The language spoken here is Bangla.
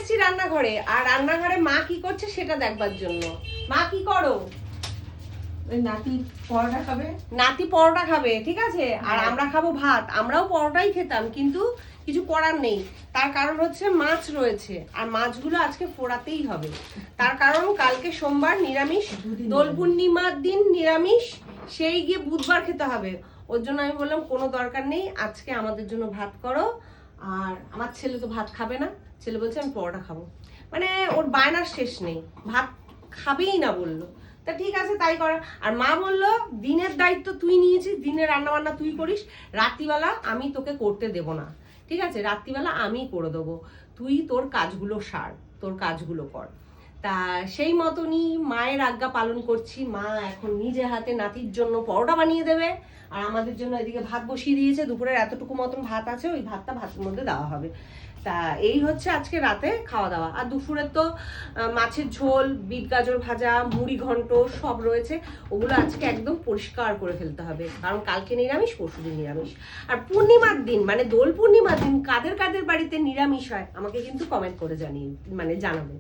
এসেছি রান্নাঘরে, আর রান্নাঘরে মা কি করছে সেটা দেখবার জন্য। মা কি করো? নাতি পরোটা খাবে। নাতি পরোটা খাবে, ঠিক আছে, আর আমরা খাবো ভাত। আমরাও পরোটাই খেতাম, কিন্তু কিছু করার নেই। তার কারণ হচ্ছে মাছ রয়েছে, আর মাছগুলো আজকে ফোড়াতেই হবে। তার কারণ কালকে সোমবার নিরামিষ, দোল পূর্ণিমার দিন নিরামিষ, সেই গিয়ে বুধবার খেতে হবে। ওর জন্য আমি বললাম কোনো দরকার নেই, আজকে আমাদের জন্য ভাত করো। আর আমার ছেলে তো ভাত খাবে না, ছেলে বলছে আমি পরোটা খাবো। মানে ওর বায়নার শেষ নেই, ভাত খাবেই না বললো। তা ঠিক আছে তাই করা। আর মা বললো দিনের দায়িত্ব তুই নিয়েছিস, দিনের রান্না বান্না তুই করিস, রাত্রিবেলা আমি তোকে করতে দেব না, ঠিক আছে, রাত্রিবেলা আমি করে দেবো, তুই তোর কাজগুলো সার, তোর কাজগুলো কর। তা সেই মতনই মায়ের আজ্ঞা পালন করছি। মা এখন নিজে হাতে নাতির জন্য পরোটা বানিয়ে দেবে, আর আমাদের জন্য এদিকে ভাত বসিয়ে দিয়েছে। দুপুরের এতটুকু মতন ভাত আছে, ওই ভাতটা ভাতের মধ্যে দেওয়া হবে। তা এই হচ্ছে আজকে রাতে খাওয়া দাওয়া। আর দুপুরে তো মাছের ঝোল, বিট গাজর ভাজা, মুড়ি ঘন্ট সব রয়েছে। ওগুলো আজকে একদম পরিষ্কার করে ফেলতে হবে, কারণ কালকে নিরামিষ, পরশুদিন নিরামিষ। আর পূর্ণিমার দিন মানে দোল পূর্ণিমার দিন কাদের কাদের বাড়িতে নিরামিষ হয় আমাকে কিন্তু কমেন্ট করে জানাবে।